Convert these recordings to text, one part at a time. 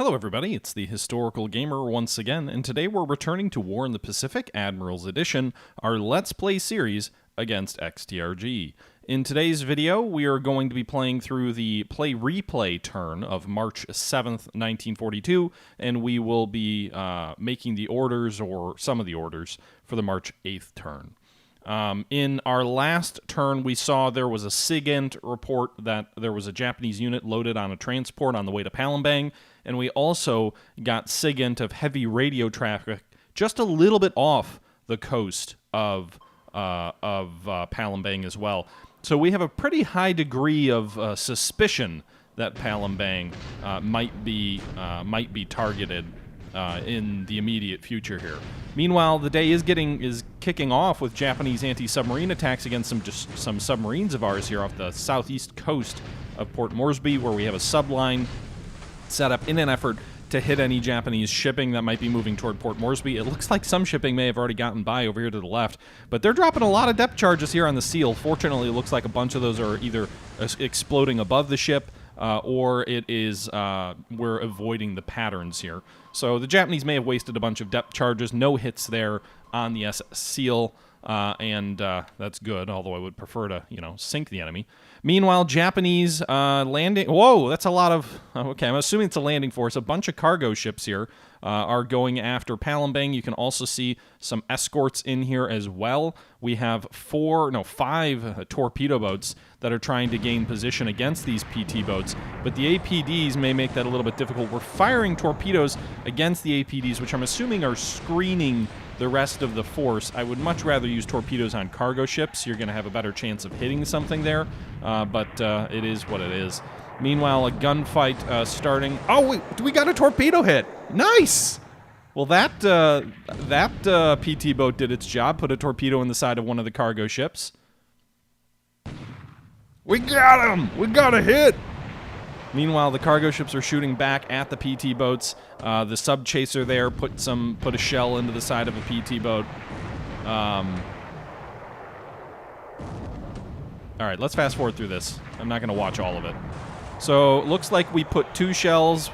Hello everybody, it's the Historical Gamer once again, and today we're returning to War in the Pacific, Admirals Edition, our Let's Play series against XTRG. In today's video, we are going to be playing through the play-replay turn of March 7th, 1942, and we will be making the orders, or some of the orders, for the March 8th turn. In our last turn, we saw there was a SIGINT report that there was a Japanese unit loaded on a transport on the way to Palembang, and we also got SIGINT of heavy radio traffic just a little bit off the coast of Palembang as well. So we have a pretty high degree of suspicion that Palembang might be targeted in the immediate future here. Meanwhile, the day is kicking off with Japanese anti-submarine attacks against some submarines of ours here off the southeast coast of Port Moresby, where we have a subline set up in an effort to hit any Japanese shipping that might be moving toward Port Moresby. It looks like some shipping may have already gotten by over here to the left, but they're dropping a lot of depth charges here on the Seal. Fortunately, it looks like a bunch of those are either exploding above the ship, or it is we're avoiding the patterns here. So the Japanese may have wasted a bunch of depth charges. No hits there on the SS Seal, and that's good, although I would prefer to, sink the enemy. Meanwhile, Japanese landing... Whoa, that's a lot of... Okay, I'm assuming it's a landing force. A bunch of cargo ships here are going after Palembang. You can also see some escorts in here as well. We have five torpedo boats that are trying to gain position against these PT boats, but the APDs may make that a little bit difficult. We're firing torpedoes against the APDs, which I'm assuming are screening the rest of the force. I would much rather use torpedoes on cargo ships. You're going to have a better chance of hitting something there, but it is what it is. Meanwhile, a gunfight starting. Oh, we got a torpedo hit. Nice! Well, that PT boat did its job, put a torpedo in the side of one of the cargo ships. We got him! We got a hit! Meanwhile, the cargo ships are shooting back at the PT boats. The sub chaser there put a shell into the side of a PT boat. All right, let's fast forward through this. I'm not going to watch all of it. So, it looks like we put two shells.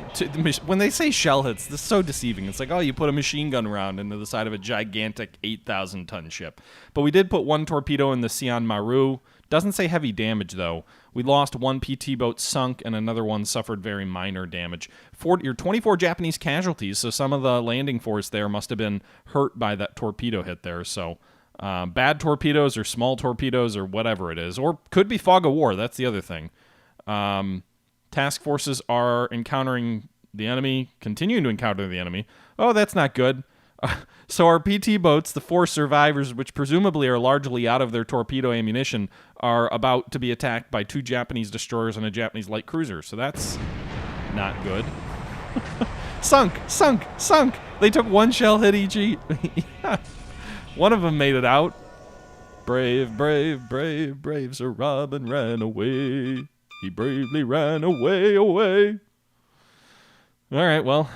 When they say shell hits, this is so deceiving. It's like, oh, you put a machine gun round into the side of a gigantic 8,000-ton ship. But we did put one torpedo in the Sion Maru. Doesn't say heavy damage, though. We lost one PT boat sunk, and another one suffered very minor damage. 24 Japanese casualties, so some of the landing force there must have been hurt by that torpedo hit there. So, bad torpedoes or small torpedoes or whatever it is. Or could be fog of war, that's the other thing. Task forces are encountering the enemy, continuing to encounter the enemy. Oh, that's not good. So our PT boats, the four survivors, which presumably are largely out of their torpedo ammunition, are about to be attacked by two Japanese destroyers and a Japanese light cruiser. So that's not good. Sunk! They took one shell hit each. One of them made it out. Brave Sir Robin ran away. He bravely ran away. All right, well,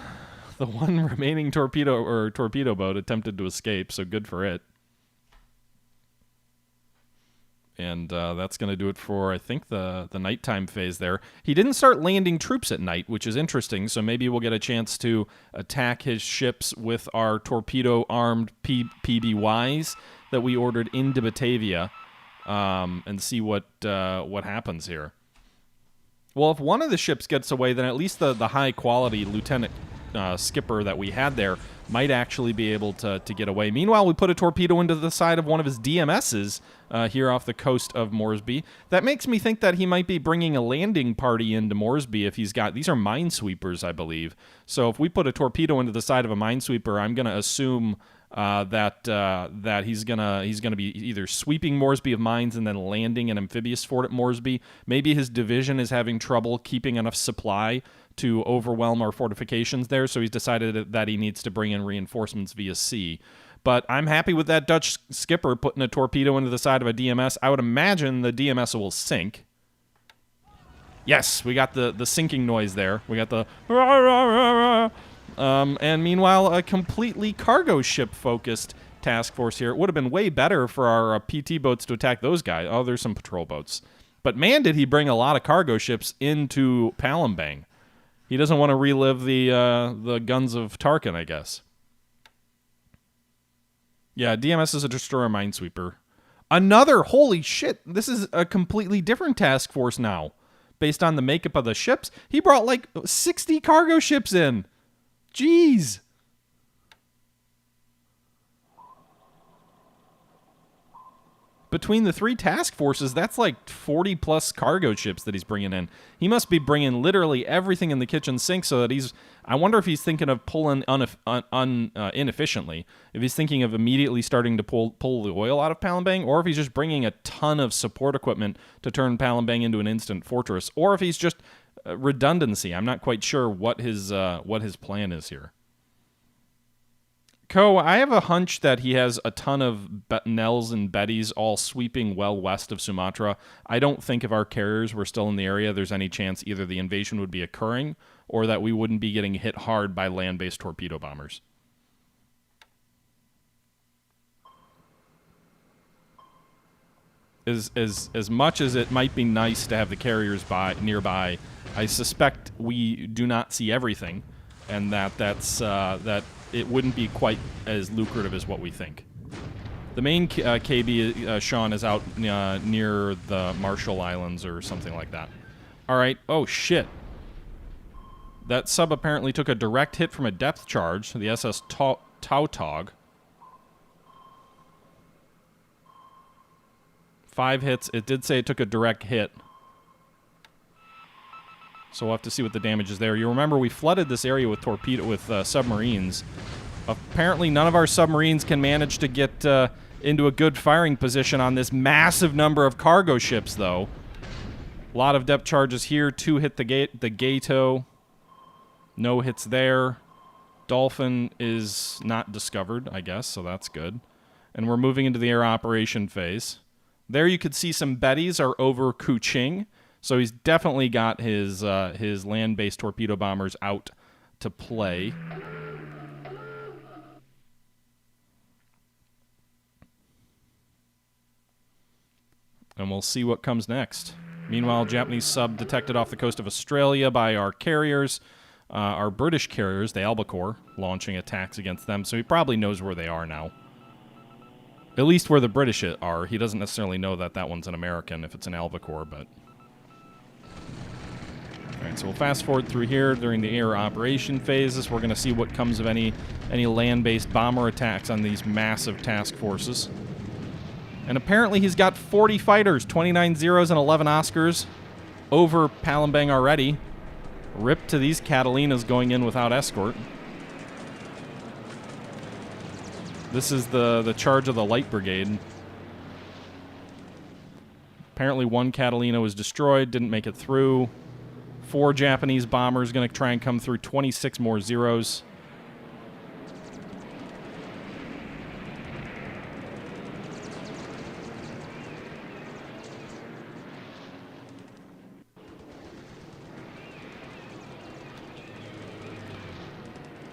the one remaining torpedo boat attempted to escape, so good for it. And that's going to do it for, I think, the nighttime phase there. He didn't start landing troops at night, which is interesting, so maybe we'll get a chance to attack his ships with our torpedo-armed PBYs that we ordered into Batavia, and see what happens here. Well, if one of the ships gets away, then at least the high-quality lieutenant skipper that we had there might actually be able to get away. Meanwhile, we put a torpedo into the side of one of his DMSs here off the coast of Moresby. That makes me think that he might be bringing a landing party into Moresby if he's got... These are minesweepers, I believe. So if we put a torpedo into the side of a minesweeper, I'm going to assume... that he's gonna be either sweeping Moresby of mines and then landing an amphibious fort at Moresby. Maybe his division is having trouble keeping enough supply to overwhelm our fortifications there, so he's decided that he needs to bring in reinforcements via sea. But I'm happy with that Dutch skipper putting a torpedo into the side of a DMS. I would imagine the DMS will sink. Yes, we got the sinking noise there. We got the... and meanwhile, a completely cargo ship-focused task force here. It would have been way better for our PT boats to attack those guys. Oh, there's some patrol boats. But man, did he bring a lot of cargo ships into Palembang. He doesn't want to relive the guns of Tarkin, I guess. Yeah, DMS is a destroyer minesweeper. Another, holy shit, this is a completely different task force now. Based on the makeup of the ships. He brought like 60 cargo ships in. Jeez. Between the 3 task forces, that's like 40 plus cargo ships that he's bringing in. He must be bringing literally everything in the kitchen sink so that he's... I wonder if he's thinking of pulling inefficiently. If he's thinking of immediately starting to pull the oil out of Palembang, or if he's just bringing a ton of support equipment to turn Palembang into an instant fortress, or if he's just redundancy. I'm not quite sure what his plan is here. Co, I have a hunch that he has a ton of Nels and Bettys all sweeping well west of Sumatra. I don't think if our carriers were still in the area, there's any chance either the invasion would be occurring or that we wouldn't be getting hit hard by land-based torpedo bombers. As much as it might be nice to have the carriers nearby, I suspect we do not see everything, and that it wouldn't be quite as lucrative as what we think. The main KB, Sean, is out near the Marshall Islands or something like that. All right. Oh, shit. That sub apparently took a direct hit from a depth charge, the SS Tautog. 5 hits. It did say it took a direct hit. So we'll have to see what the damage is there. You remember we flooded this area with submarines. Apparently none of our submarines can manage to get into a good firing position on this massive number of cargo ships, though. A lot of depth charges here. 2 hit the Gato. No hits there. Dolphin is not discovered, I guess, so that's good. And we're moving into the air operation phase. There you could see some Bettys are over Kuching. So he's definitely got his land-based torpedo bombers out to play. And we'll see what comes next. Meanwhile, Japanese sub detected off the coast of Australia by our carriers, our British carriers, the Albacore, launching attacks against them. So he probably knows where they are now. At least where the British are. He doesn't necessarily know that that one's an American if it's an Albacore, but... All right, so we'll fast forward through here during the air operation phases. We're going to see what comes of any land-based bomber attacks on these massive task forces. And apparently he's got 40 fighters, 29 Zeros and 11 Oscars over Palembang already. Rip to these Catalinas going in without escort. This is the charge of the Light Brigade. Apparently 1 Catalina was destroyed, didn't make it through. 4 Japanese bombers going to try and come through. 26 more Zeros.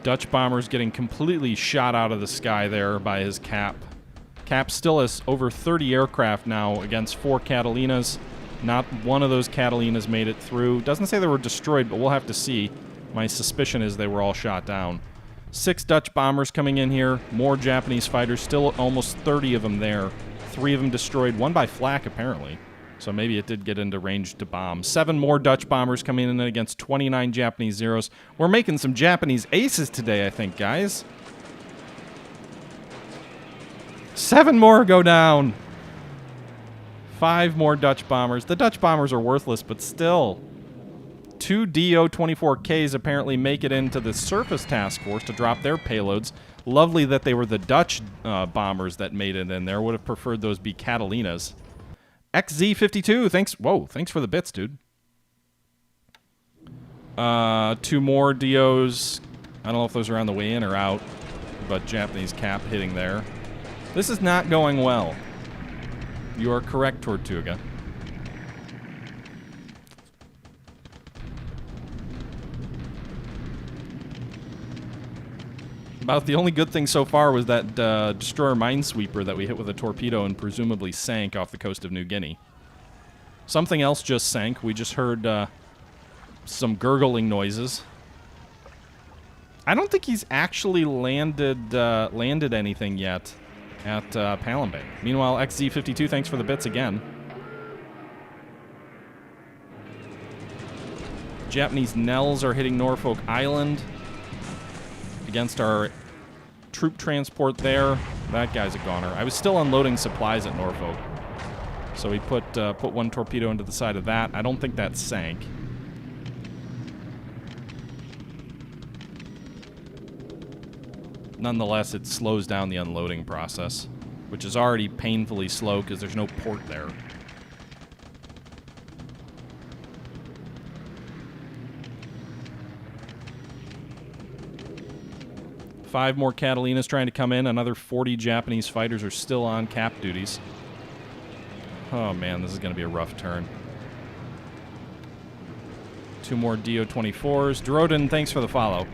Dutch bombers getting completely shot out of the sky there by his Cap. Cap still has over 30 aircraft now against 4 Catalinas. Not one of those Catalinas made it through. Doesn't say they were destroyed, but we'll have to see. My suspicion is they were all shot down. 6 Dutch bombers coming in here. More Japanese fighters. Still almost 30 of them there. 3 of them destroyed. 1 by flak, apparently. So maybe it did get into range to bomb. 7 more Dutch bombers coming in against 29 Japanese Zeros. We're making some Japanese aces today, I think, guys. 7 more go down. 5 more Dutch bombers. The Dutch bombers are worthless, but still. 2 DO-24Ks apparently make it into the surface task force to drop their payloads. Lovely that they were the Dutch bombers that made it in there. Would have preferred those be Catalinas. XZ52, thanks. Whoa, thanks for the bits, dude. 2 more DOs. I don't know if those are on the way in or out, but Japanese Cap hitting there. This is not going well. You are correct, Tortuga. About the only good thing so far was that destroyer minesweeper that we hit with a torpedo and presumably sank off the coast of New Guinea. Something else just sank. We just heard some gurgling noises. I don't think he's actually landed anything yet at Palembang. Meanwhile, XZ52, thanks for the bits again. Japanese Nells are hitting Norfolk Island against our troop transport there. That guy's a goner. I was still unloading supplies at Norfolk, so he put one torpedo into the side of that. I don't think that sank. Nonetheless, it slows down the unloading process, which is already painfully slow because there's no port there. Five more Catalinas trying to come in. Another 40 Japanese fighters are still on cap duties. Oh man, this is going to be a rough turn. Two more Do-24s. Drodin, thanks for the follow.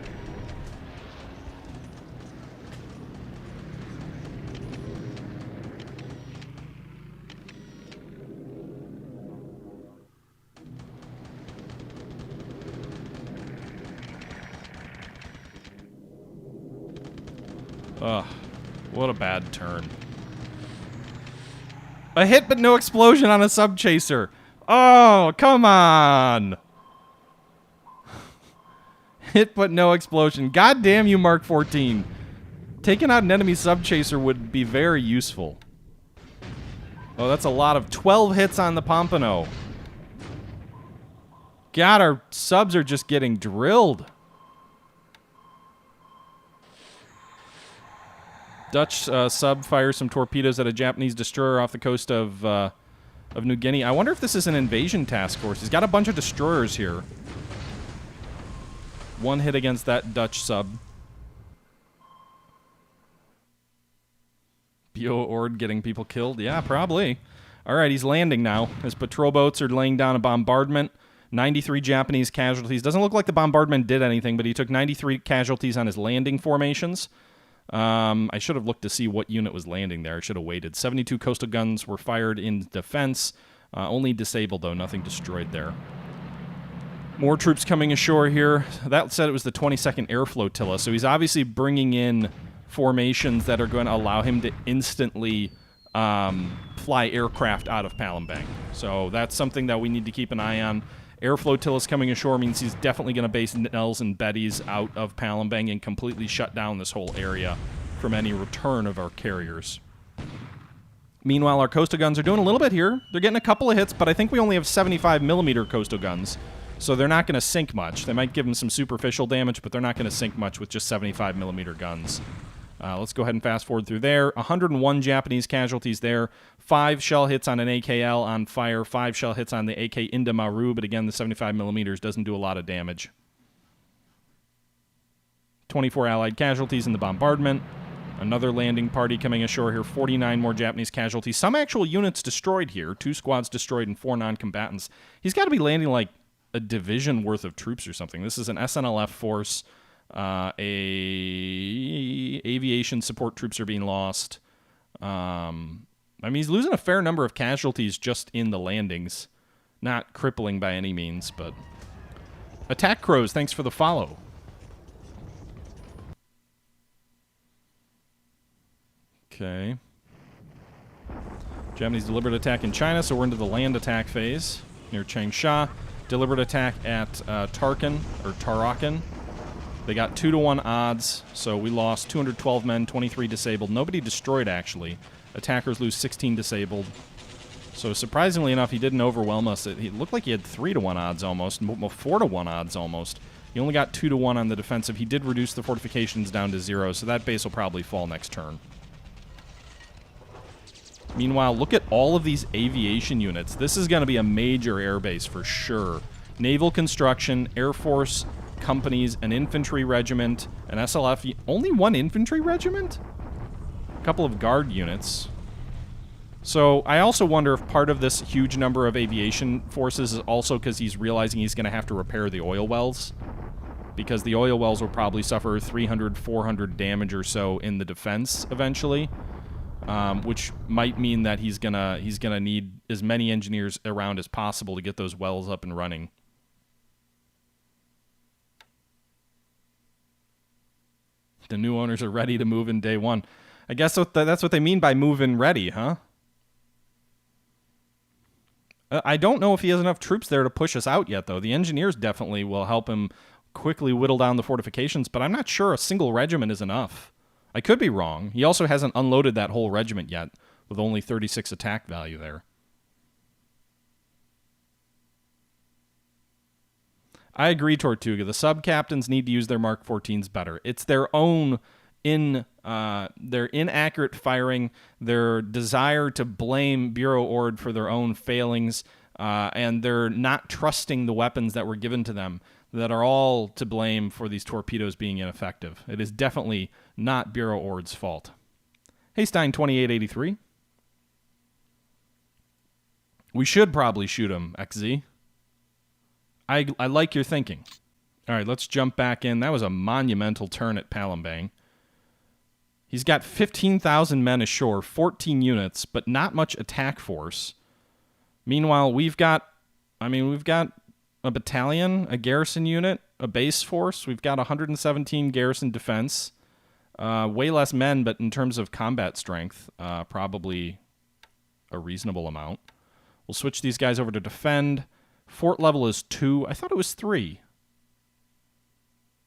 Ugh, what a bad turn. A hit but no explosion on a sub-chaser. Oh, come on. Hit but no explosion. God damn you, Mark 14. Taking out an enemy sub-chaser would be very useful. Oh, that's a lot of 12 hits on the Pompano. God, our subs are just getting drilled. Dutch sub fires some torpedoes at a Japanese destroyer off the coast of New Guinea. I wonder if this is an invasion task force. He's got a bunch of destroyers here. One hit against that Dutch sub. Bio Ord getting people killed? Yeah, probably. All right, he's landing now. His patrol boats are laying down a bombardment. 93 Japanese casualties. Doesn't look like the bombardment did anything, but he took 93 casualties on his landing formations. I should have looked to see what unit was landing there. I should have waited. 72 coastal guns were fired in defense. Only disabled, though. Nothing destroyed there. More troops coming ashore here. That said, it was the 22nd Air Flotilla, so he's obviously bringing in formations that are going to allow him to instantly fly aircraft out of Palembang. So that's something that we need to keep an eye on. Air flotillas coming ashore means he's definitely going to base Nells and Bettys out of Palembang and completely shut down this whole area from any return of our carriers. Meanwhile, our coastal guns are doing a little bit here. They're getting a couple of hits, but I think we only have 75mm coastal guns, so they're not going to sink much. They might give them some superficial damage, but they're not going to sink much with just 75mm guns. Let's go ahead and fast forward through there. 101 Japanese casualties there. 5 shell hits on an AKL on fire. 5 shell hits on the AK Indamaru, but again, the 75mm doesn't do a lot of damage. 24 Allied casualties in the bombardment. Another landing party coming ashore here. 49 more Japanese casualties. Some actual units destroyed here. 2 squads destroyed and 4 non-combatants. He's got to be landing like a division worth of troops or something. This is an SNLF force. Aviation support troops are being lost. I mean, he's losing a fair number of casualties just in the landings. Not crippling by any means, but... Attack Crows, thanks for the follow. Okay. Japanese deliberate attack in China, so we're into the land attack phase near Changsha. Deliberate attack at Tarakan. They got 2-to-1 odds, so we lost 212 men, 23 disabled. Nobody destroyed, actually. Attackers lose 16 disabled. So surprisingly enough, he didn't overwhelm us. It looked like he had 3-to-1 odds almost, 4-to-1 odds almost. He only got 2-to-1 on the defensive. He did reduce the fortifications down to 0, so that base will probably fall next turn. Meanwhile, look at all of these aviation units. This is going to be a major air base for sure. Naval construction, Air Force companies, an infantry regiment, an SLF. Only 1 infantry regiment? A couple of guard units. So I also wonder if part of this huge number of aviation forces is also because he's realizing he's going to have to repair the oil wells. Because the oil wells will probably suffer 300, 400 damage or so in the defense eventually. Which might mean that he's gonna need as many engineers around as possible to get those wells up and running. The new owners are ready to move in day one. I guess that's what they mean by move in ready, huh? I don't know if he has enough troops there to push us out yet, though. The engineers definitely will help him quickly whittle down the fortifications, but I'm not sure a single regiment is enough. I could be wrong. He also hasn't unloaded that whole regiment yet, with only 36 attack value there. I agree, Tortuga. The sub-captains need to use their Mark 14s better. It's their own their inaccurate firing, their desire to blame Bureau Ord for their own failings, and they're not trusting the weapons that were given to them that are all to blame for these torpedoes being ineffective. It is definitely not Bureau Ord's fault. Hey, Stein 2883. We should probably shoot him, XZ. I like your thinking. All right, let's jump back in. That was a monumental turn at Palembang. He's got 15,000 men ashore, 14 units, but not much attack force. Meanwhile, we've got a battalion, a garrison unit, a base force. We've got 117 garrison defense. Way less men, but in terms of combat strength, probably a reasonable amount. We'll switch these guys over to defend. Fort level is 2. I thought it was 3.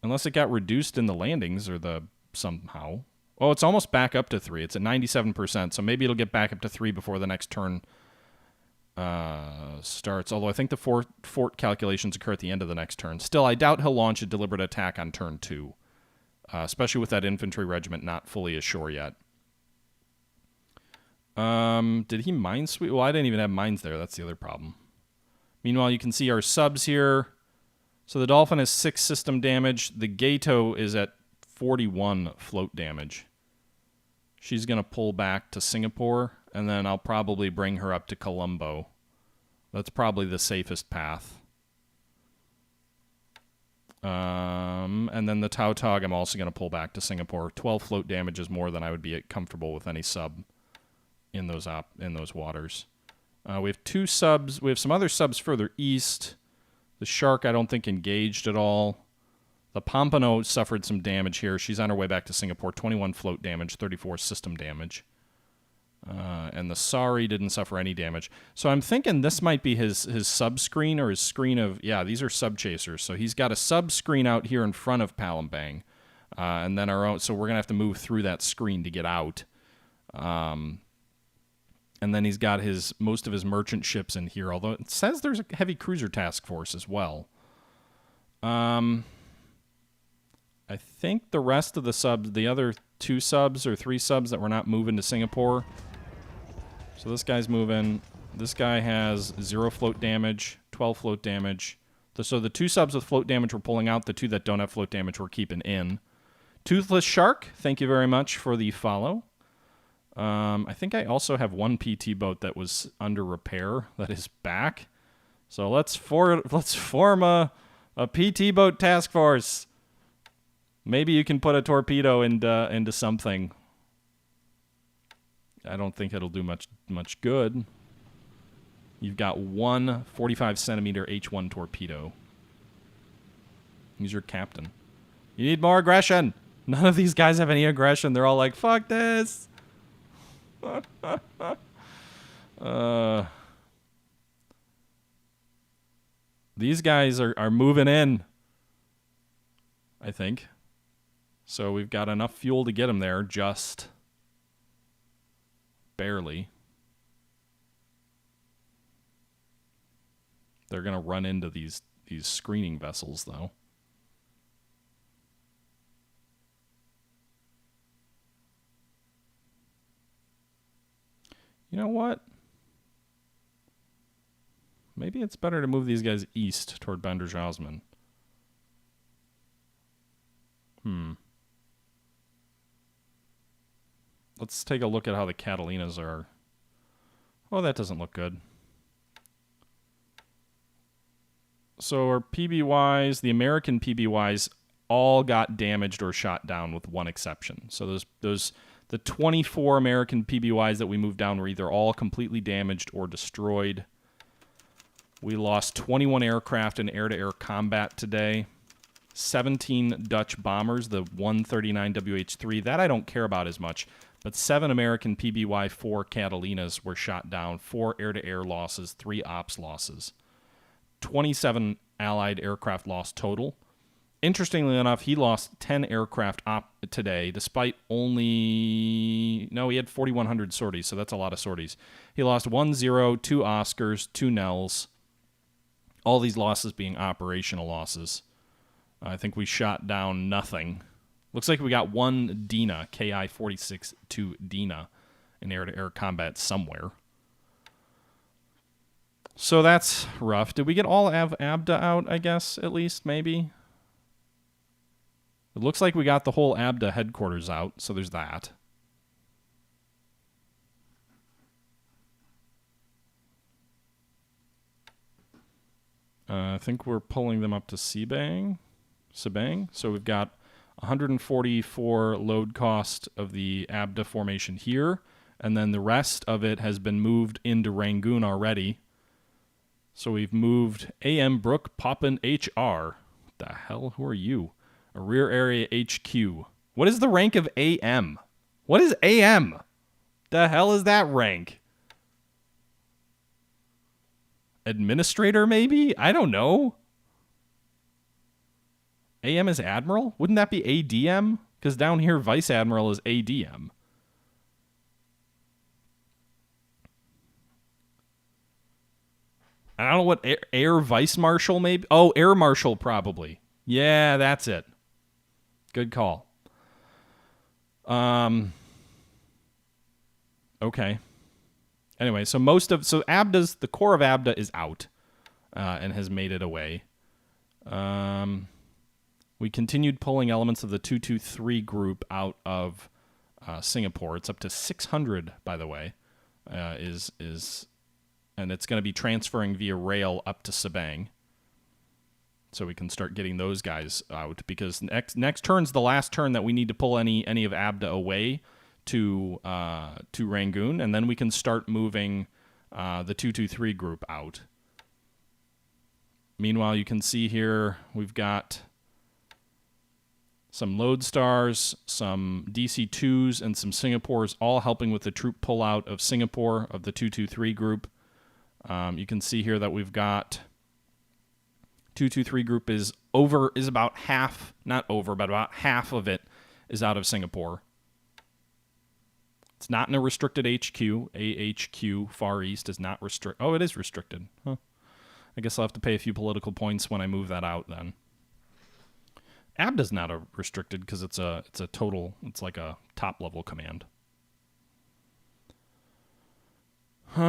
Unless it got reduced in the landings or somehow. Oh, it's almost back up to 3. It's at 97%, so maybe it'll get back up to 3 before the next turn starts. Although I think the fort calculations occur at the end of the next turn. Still, I doubt he'll launch a deliberate attack on turn 2, especially with that infantry regiment not fully ashore yet. Did he mine sweep? Well, I didn't even have mines there. That's the other problem. Meanwhile, you can see our subs here. So the Dolphin has 6 system damage. The Gato is at 41 float damage. She's going to pull back to Singapore, and then I'll probably bring her up to Colombo. That's probably the safest path. And then the Tautog I'm also going to pull back to Singapore. 12 float damage is more than I would be comfortable with any sub in those waters. We have 2 subs. We have some other subs further east. The Shark I don't think engaged at all. The Pompano suffered some damage here. She's on her way back to Singapore. 21 float damage, 34 system damage. And the Sari didn't suffer any damage. So I'm thinking this might be his sub-screen or his screen of... Yeah, these are sub-chasers. So he's got a sub-screen out here in front of Palembang. And then our own... So we're going to have to move through that screen to get out. And then he's got most of his merchant ships in here. Although it says there's a heavy cruiser task force as well. I think the rest of the subs, the other 2 subs or 3 subs that were not moving to Singapore. So this guy's moving. This guy has 0 float damage, 12 float damage. So the 2 subs with float damage we're pulling out. The 2 that don't have float damage we're keeping in. Toothless Shark, thank you very much for the follow. I think I also have 1 PT boat that was under repair that is back. So let's form a PT boat task force. Maybe you can put a torpedo into something. I don't think it'll do much good. You've got 1 45-centimeter H1 torpedo. He's your captain. You need more aggression. None of these guys have any aggression. They're all like, fuck this. These guys are moving in, I think. So we've got enough fuel to get them there, just barely. They're going to run into these screening vessels, though. You know what? Maybe it's better to move these guys east toward Banderjausman. Let's take a look at how the Catalinas are. Oh, that doesn't look good. So our PBYs, the American PBYs, all got damaged or shot down with one exception. So the 24 American PBYs that we moved down were either all completely damaged or destroyed. We lost 21 aircraft in air-to-air combat today. 17 Dutch bombers, the 139 WH-3. That I don't care about as much. But 7 American PBY-4 Catalinas were shot down, 4 air-to-air losses, 3 ops losses. 27 Allied aircraft lost total. Interestingly enough, he lost 10 aircraft today, despite only... No, he had 4,100 sorties, so that's a lot of sorties. He lost 1-0, 2 Oscars, 2 Nels. All these losses being operational losses. I think we shot down nothing. Looks like we got 1 Dina, KI-46-2 Dina, in air-to-air combat somewhere. So that's rough. Did we get all of ABDA out, I guess, at least, maybe? It looks like we got the whole ABDA headquarters out, so there's that. I think we're pulling them up to Sebang. So we've got 144 load cost of the ABDA formation here, and then the rest of it has been moved into Rangoon already. So we've moved AM Brook Poppin HR. What the hell? Who are you? A rear area HQ. What is the rank of AM? What is AM? The hell is that rank? Administrator, maybe? I don't know. AM is Admiral? Wouldn't that be ADM? Because down here, Vice Admiral is ADM. I don't know what Air Vice Marshal maybe. Oh, Air Marshal probably. Yeah, that's it. Good call. Okay. Anyway, so ABDA's, the core of ABDA is out and has made it away. We continued pulling elements of the 223 group out of Singapore. It's up to 600, by the way, and it's going to be transferring via rail up to Sabang. So we can start getting those guys out, because next turn's the last turn that we need to pull any of ABDA away to Rangoon, and then we can start moving the 223 group out. Meanwhile, you can see here we've got some Lodestars, some DC-2s, and some Singapores, all helping with the troop pullout of Singapore, of the 223 group. You can see here that we've got 223 group is about half, not over, but about half of it is out of Singapore. It's not in a restricted HQ. AHQ Far East is not restricted. Oh, it is restricted. Huh. I guess I'll have to pay a few political points when I move that out then. ABDA's not a restricted because it's a total, it's like a top level command. Do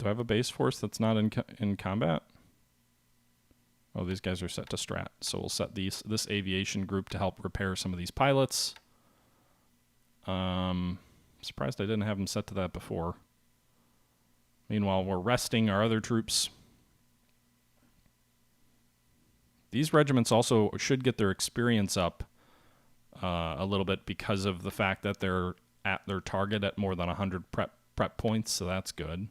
I have a base force that's not in combat? Oh, these guys are set to strat, so we'll set this aviation group to help repair some of these pilots. Surprised I didn't have them set to that before. Meanwhile, we're resting our other troops. These regiments also should get their experience up a little bit because of the fact that they're at their target at more than 100 prep points, so that's good.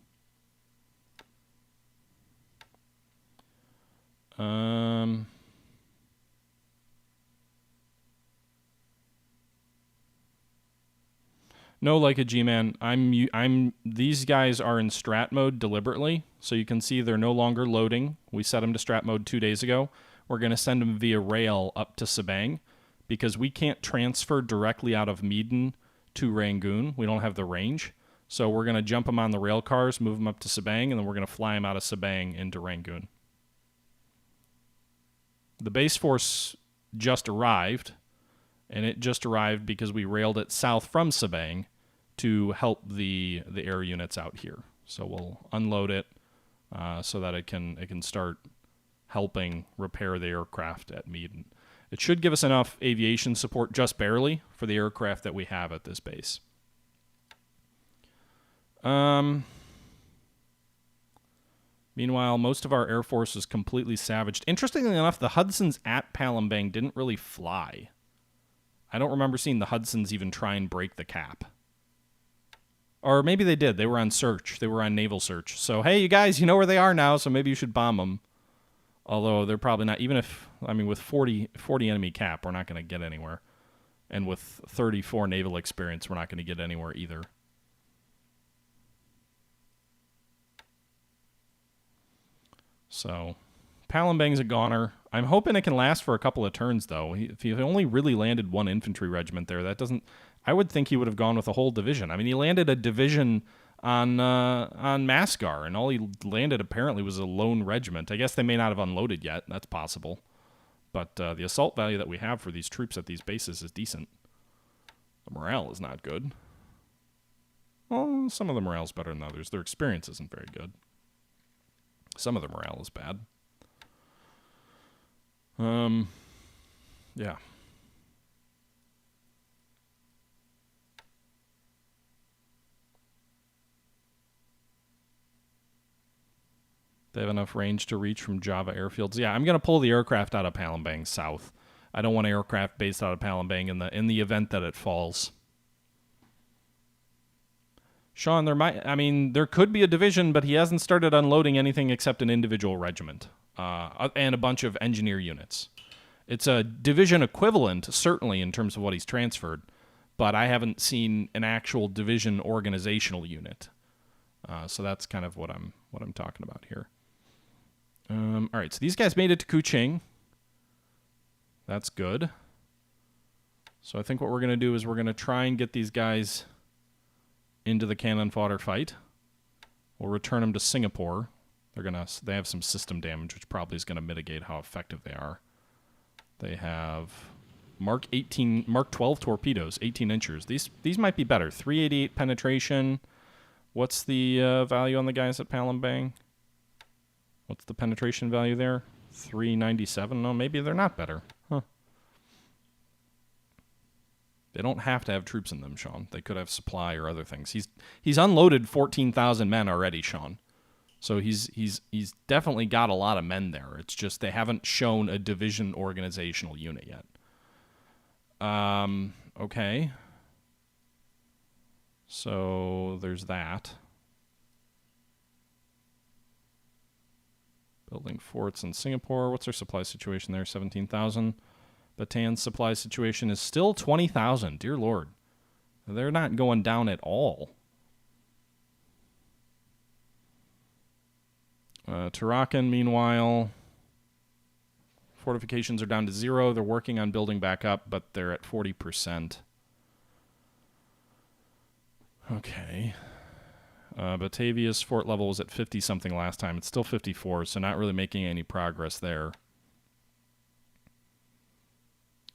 No, like a G-Man. These guys are in strat mode deliberately, so you can see they're no longer loading. We set them to strat mode 2 days ago. We're going to send them via rail up to Sabang because we can't transfer directly out of Medan to Rangoon. We don't have the range. So we're going to jump them on the rail cars, move them up to Sabang, and then we're going to fly them out of Sabang into Rangoon. The base force just arrived, and it just arrived because we railed it south from Sabang to help the air units out here. So we'll unload it so that it can start helping repair the aircraft at Medan. It should give us enough aviation support, just barely, for the aircraft that we have at this base. Meanwhile, most of our Air Force is completely savaged. Interestingly enough, the Hudsons at Palembang didn't really fly. I don't remember seeing the Hudsons even try and break the cap. Or maybe they did. They were on search. They were on naval search. So, hey, you guys, you know where they are now, so maybe you should bomb them. Although they're probably not. Even if, I mean, with 40 enemy cap, we're not going to get anywhere. And with 34 naval experience, we're not going to get anywhere either. So, Palembang's a goner. I'm hoping it can last for a couple of turns, though. If he only really landed one infantry regiment there, that doesn't... I would think he would have gone with a whole division. I mean, he landed a division on Mascar, and all he landed apparently was a lone regiment. I guess they may not have unloaded yet. That's possible. But the assault value that we have for these troops at these bases is decent. The morale is not good. Well, some of the morale is better than others. Their experience isn't very good. Some of the morale is bad. Yeah. They have enough range to reach from Java airfields. Yeah, I'm going to pull the aircraft out of Palembang south. I don't want aircraft based out of Palembang in the event that it falls. Sean, there could be a division, but he hasn't started unloading anything except an individual regiment and a bunch of engineer units. It's a division equivalent, certainly, in terms of what he's transferred, but I haven't seen an actual division organizational unit. So that's kind of what I'm talking about here. All right, so these guys made it to Kuching. That's good. So I think what we're going to do is we're going to try and get these guys into the cannon fodder fight. We'll return them to Singapore. They have some system damage, which probably is going to mitigate how effective they are. They have Mark 12 torpedoes, 18 inchers. These might be better. 388 penetration. What's the value on the guys at Palembang? What's the penetration value there? 397? No, maybe they're not better. Huh. They don't have to have troops in them, Sean. They could have supply or other things. He's unloaded 14,000 men already, Sean. So he's definitely got a lot of men there. It's just they haven't shown a division organizational unit yet. Okay. So there's that. Building forts in Singapore. What's their supply situation there? 17,000. Batan's supply situation is still 20,000. Dear Lord. They're not going down at all. Tarakan, meanwhile, fortifications are down to 0. They're working on building back up, but they're at 40%. Okay. Batavia's fort level was at 50-something last time. It's still 54, so not really making any progress there.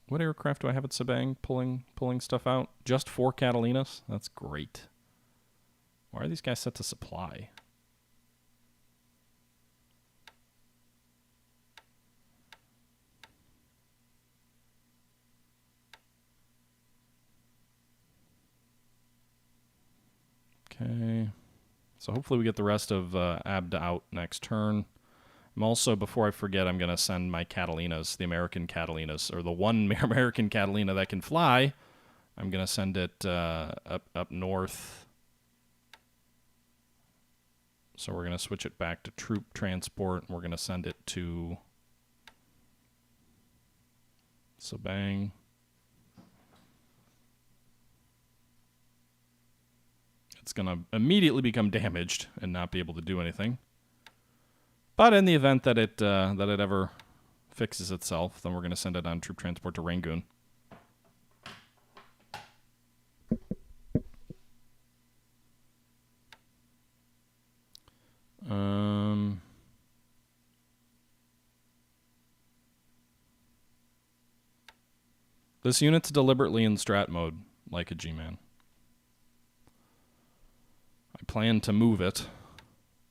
What aircraft do I have at Sabang pulling stuff out? Just 4 Catalinas? That's great. Why are these guys set to supply? Okay. So hopefully we get the rest of Abda out next turn. I'm also, before I forget, I'm going to send my Catalinas, the American Catalinas, or the one American Catalina that can fly. I'm going to send it up north. So we're going to switch it back to troop transport, and we're going to send it to Sabang. It's going to immediately become damaged and not be able to do anything. But in the event that it ever fixes itself, then we're going to send it on troop transport to Rangoon. This unit's deliberately in strat mode, like a G-Man. I plan to move it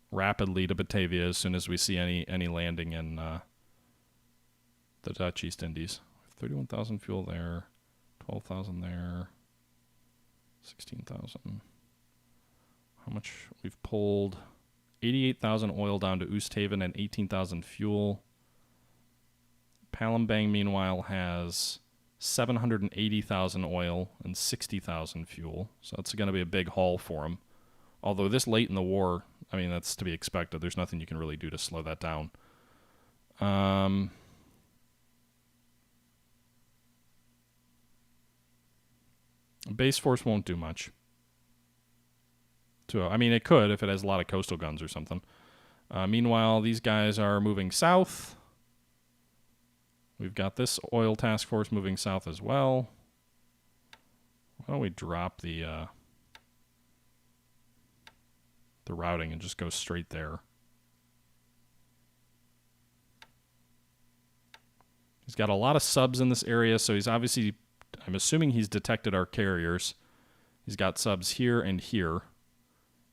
rapidly to Batavia as soon as we see any landing in the Dutch East Indies. 31,000 fuel there, 12,000 there, 16,000. How much we've pulled? 88,000 oil down to Oosthaven and 18,000 fuel. Palembang, meanwhile, has 780,000 oil and 60,000 fuel. So that's going to be a big haul for them. Although this late in the war, I mean, that's to be expected. There's nothing you can really do to slow that down. Base force won't do much. So, I mean, it could if it has a lot of coastal guns or something. Meanwhile, these guys are moving south. We've got this oil task force moving south as well. Why don't we drop the routing and just go straight there. He's got a lot of subs in this area, so he's obviously, I'm assuming he's detected our carriers. He's got subs here and here,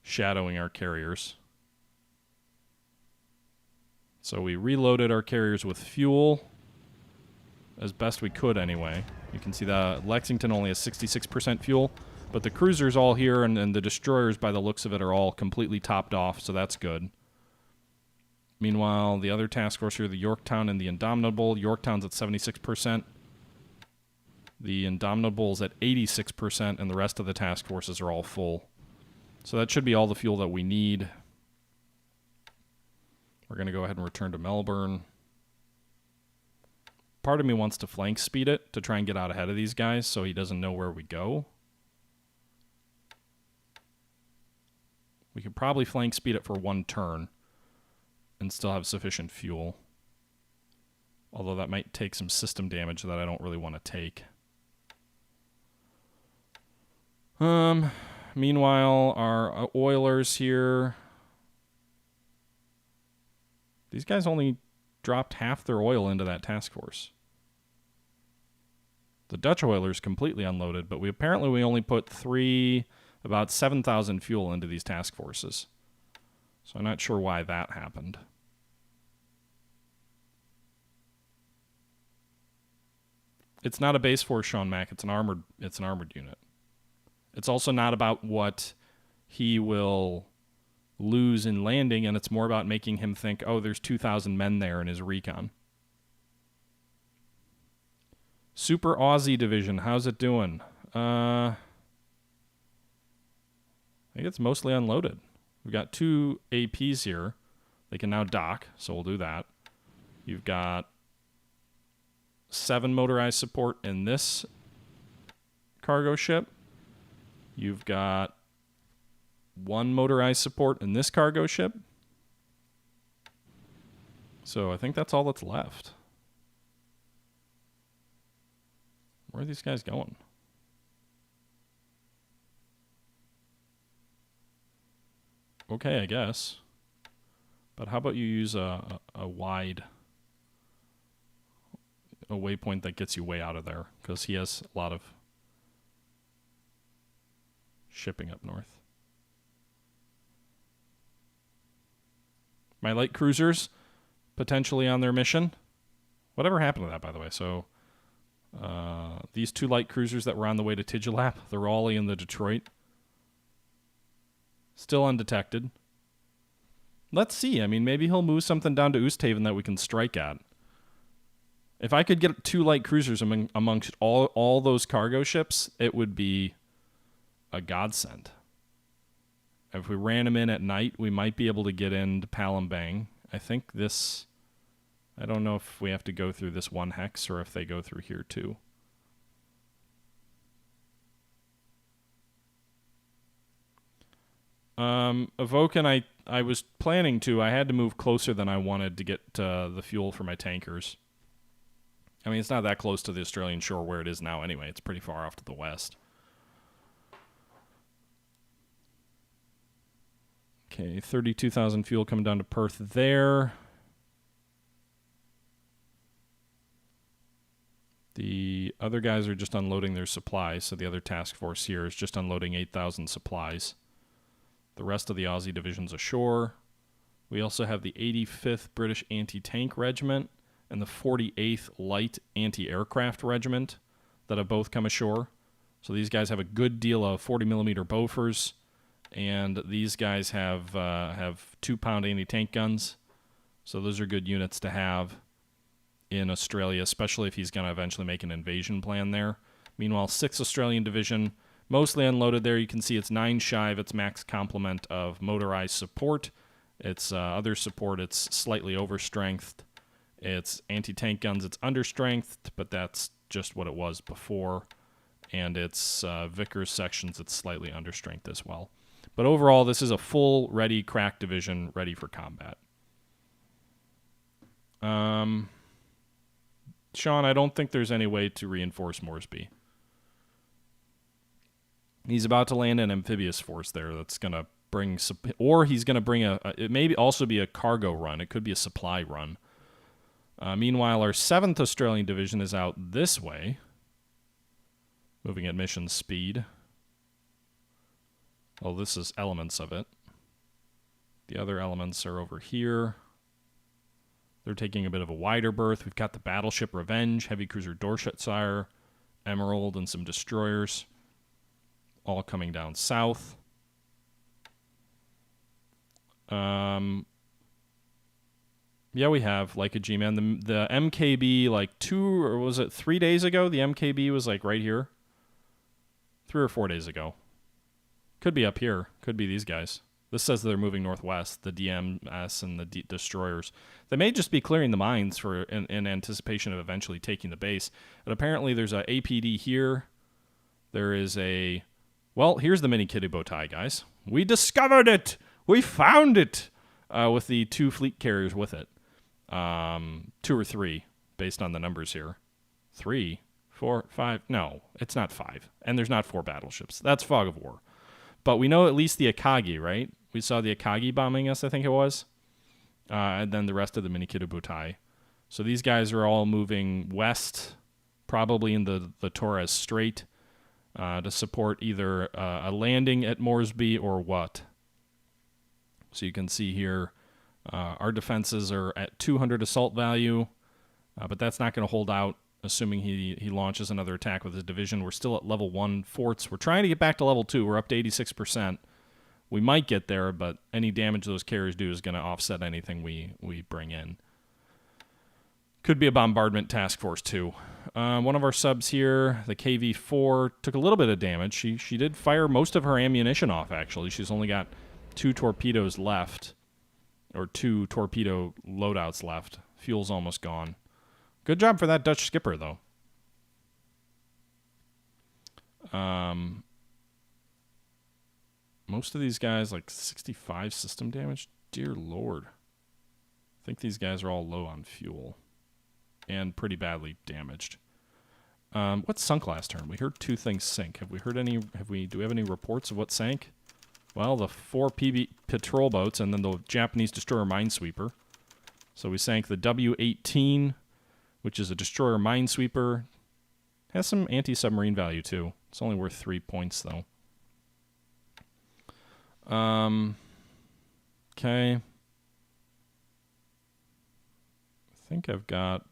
shadowing our carriers. So we reloaded our carriers with fuel, as best we could anyway. You can see that Lexington only has 66% fuel, but the cruisers all here and the destroyers, by the looks of it, are all completely topped off, so that's good. Meanwhile, the other task force here, the Yorktown and the Indomitable. Yorktown's at 76%. The Indomitable's at 86%, and the rest of the task forces are all full. So that should be all the fuel that we need. We're going to go ahead and return to Melbourne. Part of me wants to flank speed it to try and get out ahead of these guys so he doesn't know where we go. We could probably flank speed it for one turn and still have sufficient fuel. Although that might take some system damage that I don't really want to take. Meanwhile, our oilers here. These guys only dropped half their oil into that task force. The Dutch oilers completely unloaded, but we only put about 7,000 fuel into these task forces. So I'm not sure why that happened. It's not a base force, Sean Mack. It's an armored unit. It's also not about what he will lose in landing, and it's more about making him think, oh, there's 2,000 men there in his recon. Super Aussie Division, how's it doing? I think it's mostly unloaded. We've got 2 APs here. They can now dock, so we'll do that. You've got 7 motorized support in this cargo ship. You've got 1 motorized support in this cargo ship. So I think that's all that's left. Where are these guys going? Okay, I guess. But how about you use a waypoint that gets you way out of there, because he has a lot of shipping up north. My light cruisers potentially on their mission. Whatever happened to that, by the way? So these 2 light cruisers that were on the way to Tigilap, the Raleigh and the Detroit, still undetected. Let's see. I mean, maybe he'll move something down to Oosthaven that we can strike at. If I could get 2 light cruisers amongst all those cargo ships, it would be a godsend. If we ran them in at night, we might be able to get into Palembang. I think this... I don't know if we have to go through this one hex or if they go through here too. Avoken, I was planning to. I had to move closer than I wanted to get the fuel for my tankers. I mean, it's not that close to the Australian shore where it is now anyway. It's pretty far off to the west. Okay, 32,000 fuel coming down to Perth there. The other guys are just unloading their supplies, so the other task force here is just unloading 8,000 supplies. The rest of the Aussie division's ashore. We also have the 85th British Anti-Tank Regiment and the 48th Light Anti-Aircraft Regiment that have both come ashore. So these guys have a good deal of 40mm Bofors, and these guys have 2-pound anti-tank guns. So those are good units to have in Australia, especially if he's going to eventually make an invasion plan there. Meanwhile, 6th Australian Division Mostly unloaded there. You can see it's 9 shy of its max complement of motorized support. Its other support, it's slightly overstrengthed. Its anti-tank guns, it's understrengthed, but that's just what it was before. And its Vickers sections, it's slightly understrength as well. But overall, this is a full ready crack division ready for combat. Sean, I don't think there's any way to reinforce Moresby. He's about to land an amphibious force there that's going to bring... Or he's going to bring it may also be a cargo run. It could be a supply run. Meanwhile, our 7th Australian Division is out this way, moving at mission speed. Well, this is elements of it. The other elements are over here. They're taking a bit of a wider berth. We've got the battleship Revenge, heavy cruiser Dorsetshire, Emerald, and some destroyers, all coming down south. Yeah, we have, like a G-Man. The MKB, like 2, or was it 3 days ago? The MKB was, like, right here. 3 or 4 days ago. Could be up here. Could be these guys. This says they're moving northwest, the DMS and the destroyers. They may just be clearing the mines for in anticipation of eventually taking the base. But apparently there's a APD here. There is a... Well, here's the mini Kitty bow tie, guys. We discovered it! We found it! With the 2 fleet carriers with it. 2 or 3, based on the numbers here. 3, 4, 5. No, it's not 5. And there's not 4 battleships. That's Fog of War. But we know at least the Akagi, right? We saw the Akagi bombing us, I think it was. And then the rest of the mini Kitabutai. So these guys are all moving west, probably in the Torres Strait, to support either a landing at Moresby or what. So you can see here, our defenses are at 200 assault value, but that's not going to hold out, assuming he launches another attack with his division. We're still at level 1 forts. We're trying to get back to level 2. We're up to 86%. We might get there, but any damage those carriers do is going to offset anything we bring in. Could be a bombardment task force, too. One of our subs here, the KV-4, took a little bit of damage. She did fire most of her ammunition off, actually. She's only got 2 torpedoes left, or 2 torpedo loadouts left. Fuel's almost gone. Good job for that Dutch skipper, though. Most of these guys, like 65 system damage. Dear Lord. I think these guys are all low on fuel. And pretty badly damaged. What sunk last turn? We heard 2 things sink. Have we heard any... Do we have any reports of what sank? Well, the 4 PB patrol boats and then the Japanese destroyer minesweeper. So we sank the W-18... which is a destroyer minesweeper. Has some anti-submarine value, too. It's only worth 3 points, though. Okay. I think I've got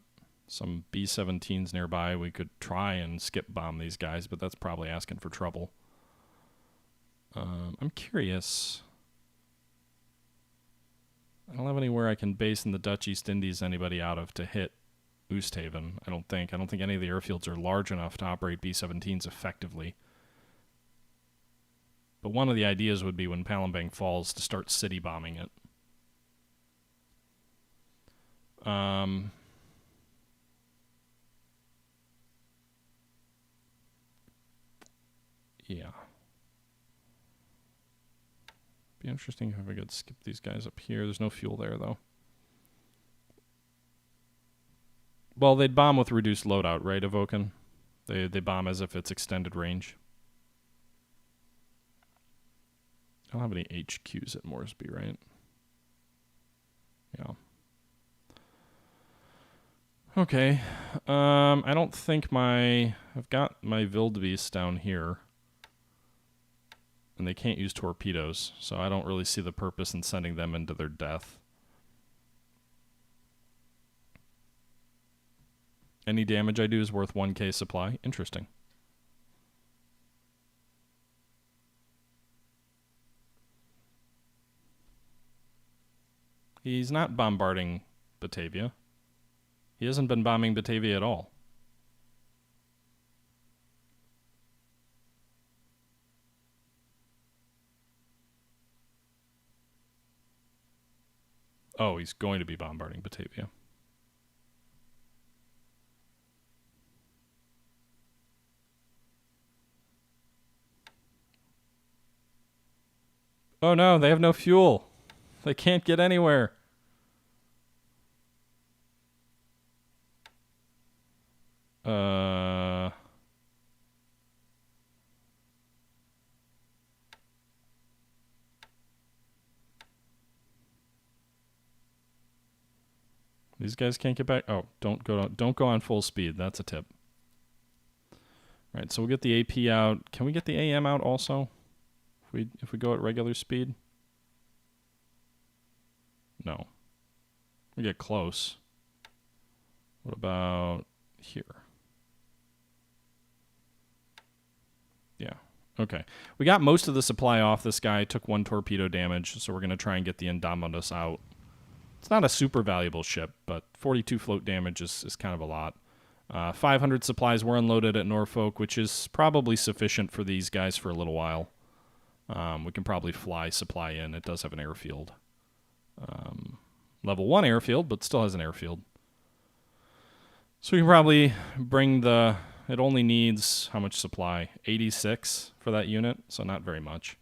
some B-17s nearby. We could try and skip bomb these guys, but that's probably asking for trouble. I'm curious. I don't have anywhere I can base in the Dutch East Indies anybody out of to hit Oosthaven, I don't think. I don't think any of the airfields are large enough to operate B-17s effectively. But one of the ideas would be when Palembang falls to start city bombing it. Yeah. Be interesting if I could skip these guys up here. There's no fuel there, though. Well, they'd bomb with reduced loadout, right, Evoken? They bomb as if it's extended range. I don't have any HQs at Moresby, right? Yeah. Okay. I don't think I've got my Wildebeest down here. And they can't use torpedoes, so I don't really see the purpose in sending them into their death. Any damage I do is worth 1k supply. Interesting. He's not bombarding Batavia. He hasn't been bombing Batavia at all. Oh, he's going to be bombarding Batavia. Oh no, they have no fuel. They can't get anywhere. These guys can't get back. Oh, don't go on full speed. That's a tip. All right, so we'll get the AP out. Can we get the AM out also? If we go at regular speed? No. We get close. What about here? Yeah. Okay. We got most of the supply off. This guy took 1 torpedo damage, so we're going to try and get the Indominus out. It's not a super valuable ship, but 42 float damage is kind of a lot. 500 supplies were unloaded at Norfolk, which is probably sufficient for these guys for a little while. We can probably fly supply in. It does have an airfield. Level 1 airfield, but still has an airfield. So we can probably bring the... It only needs how much supply? 86 for that unit, so not very much.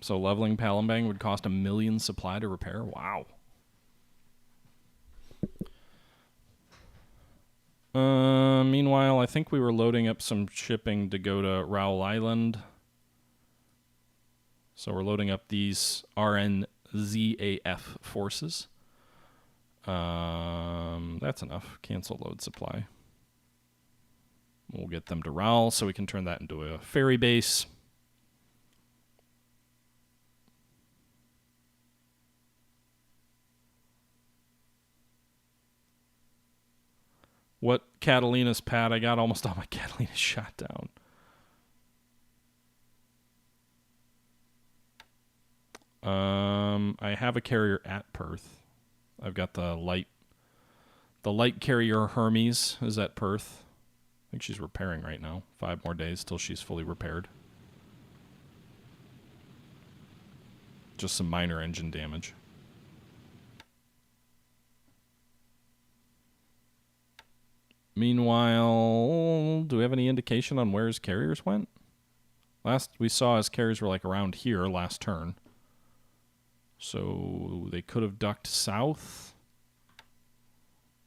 So leveling Palembang would cost 1 million supply to repair? Wow. Meanwhile, I think we were loading up some shipping to go to Raoul Island. So we're loading up these RNZAF forces. That's enough. Cancel load supply. We'll get them to Raoul so we can turn that into a ferry base. What Catalina's pad? I got almost all my Catalinas shot down. I have a carrier at Perth. I've got the light carrier Hermes is at Perth. I think she's repairing right now. 5 more days till she's fully repaired. Just some minor engine damage. Meanwhile, do we have any indication on where his carriers went? Last we saw his carriers were like around here last turn. So they could have ducked south.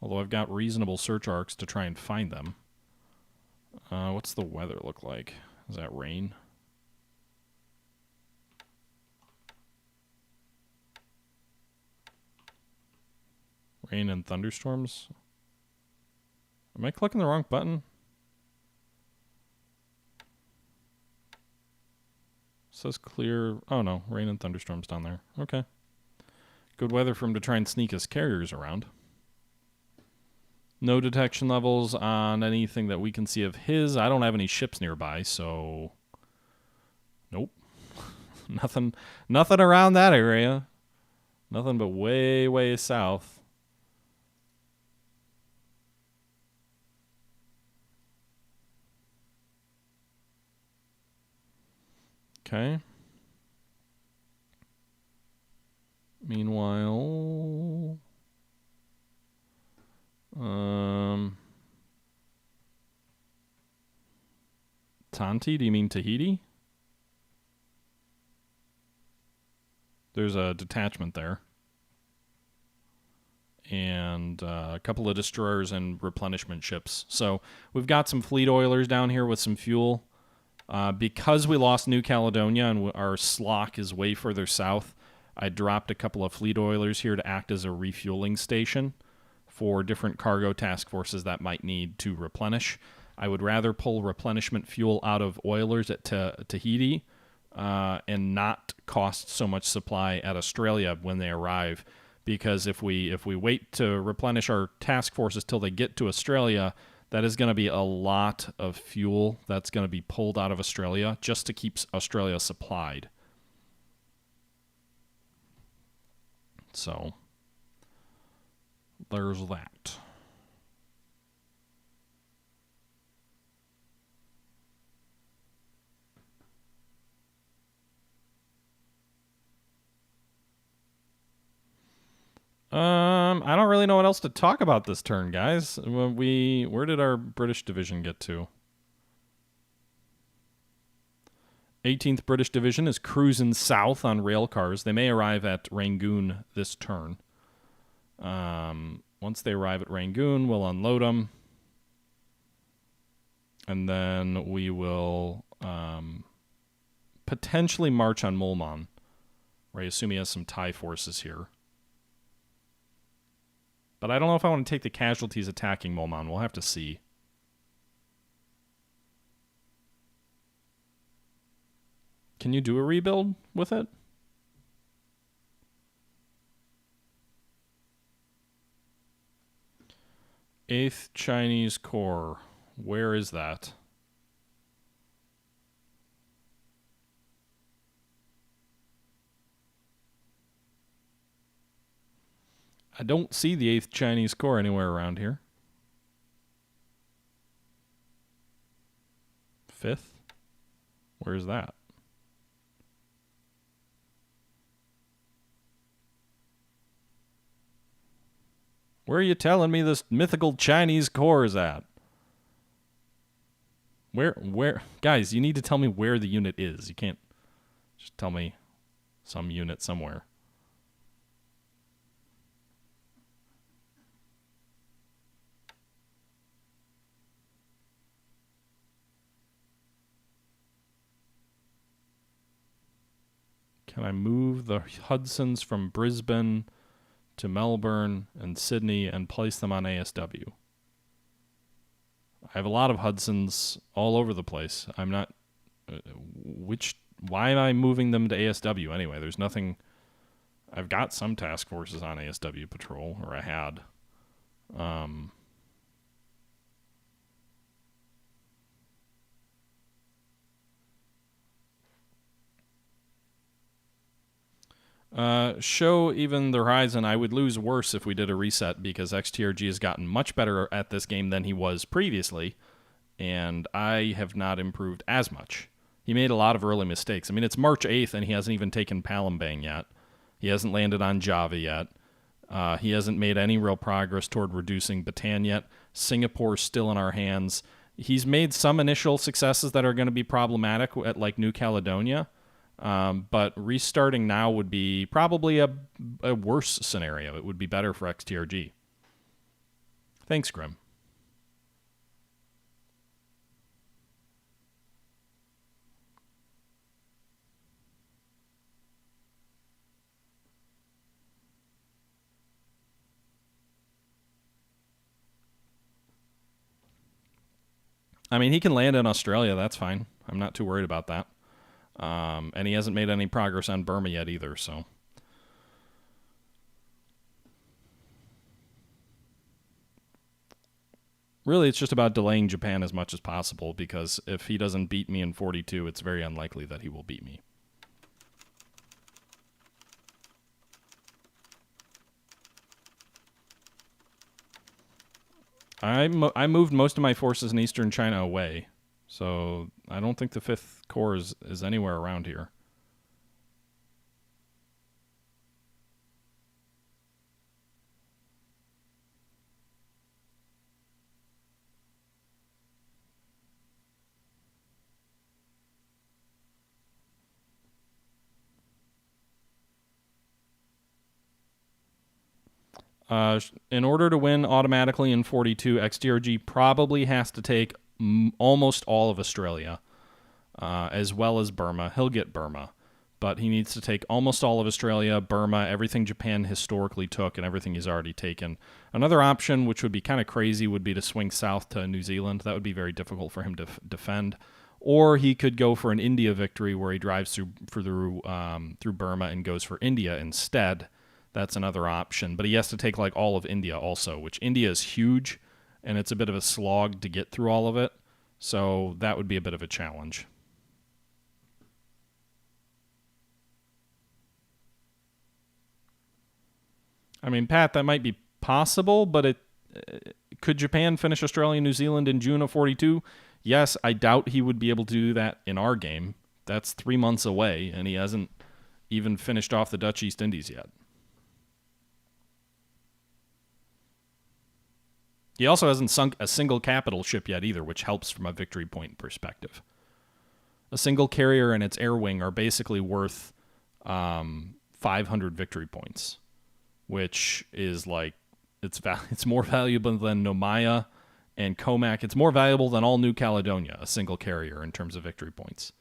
Although I've got reasonable search arcs to try and find them. What's the weather look like? Is that rain? Rain and thunderstorms? Am I clicking the wrong button? It says clear. Oh no, rain and thunderstorms down there. Okay. Good weather for him to try and sneak his carriers around. No detection levels on anything that we can see of his. I don't have any ships nearby, so... Nope. Nothing around that area. Nothing but way, way south. Okay. Meanwhile... Tanti, do you mean Tahiti? There's a detachment there. And a couple of destroyers and replenishment ships. So we've got some fleet oilers down here with some fuel. Because we lost New Caledonia and our SLOC is way further south, I dropped a couple of fleet oilers here to act as a refueling station for different cargo task forces that might need to replenish. I would rather pull replenishment fuel out of oilers at Tahiti and not cost so much supply at Australia when they arrive, because if we wait to replenish our task forces till they get to Australia, that is going to be a lot of fuel that's going to be pulled out of Australia just to keep Australia supplied. So there's that. I don't really know what else to talk about this turn, guys. Where did our British division get to? 18th British Division is cruising south on rail cars. They may arrive at Rangoon this turn. Once they arrive at Rangoon, we'll unload them. And then we will potentially march on Mulman, where I assume he has some Thai forces here. But I don't know if I want to take the casualties attacking Mulman. We'll have to see. Can you do a rebuild with it? Eighth Chinese Corps. Where is that? I don't see the 8th Chinese Corps anywhere around here. 5th? Where's that? Where are you telling me this mythical Chinese Corps is at? Where? Guys, you need to tell me where the unit is. You can't just tell me some unit somewhere. Can I move the Hudsons from Brisbane to Melbourne and Sydney and place them on ASW? I have a lot of Hudsons all over the place. I'm not... why am I moving them to ASW anyway? There's nothing... I've got some task forces on ASW patrol, or I had. Show even the horizon. I would lose worse if we did a reset because XTRG has gotten much better at this game than he was previously, and I have not improved as much. He made a lot of early mistakes. I mean, it's March 8th, and he hasn't even taken Palembang yet. He hasn't landed on Java yet. He hasn't made any real progress toward reducing Bataan yet. Singapore's still in our hands. He's made some initial successes that are going to be problematic at, like, New Caledonia. But restarting now would be probably a worse scenario. It would be better for XTRG. Thanks, Grim. I mean, he can land in Australia. That's fine. I'm not too worried about that. And he hasn't made any progress on Burma yet either, so. Really, it's just about delaying Japan as much as possible, because if he doesn't beat me in 42, it's very unlikely that he will beat me. I moved most of my forces in eastern China away, so I don't think the 5th Corps is anywhere around here. In order to win automatically in 42, XTRG probably has to take almost all of Australia, as well as Burma. He'll get Burma, but he needs to take almost all of Australia, Burma, everything Japan historically took, and everything he's already taken. Another option, which would be kind of crazy, would be to swing south to New Zealand. That would be very difficult for him to defend. Or he could go for an India victory where he drives through Burma and goes for India instead. That's another option. But he has to take like all of India also, which India is huge, and it's a bit of a slog to get through all of it. So that would be a bit of a challenge. I mean, Pat, that might be possible, but could Japan finish Australia and New Zealand in June of 42? Yes, I doubt he would be able to do that in our game. That's 3 months away, and he hasn't even finished off the Dutch East Indies yet. He also hasn't sunk a single capital ship yet either, which helps from a victory point perspective. A single carrier and its air wing are basically worth 500 victory points, which is like, it's more valuable than Nomaya and Comac. It's more valuable than all New Caledonia, a single carrier, in terms of victory points.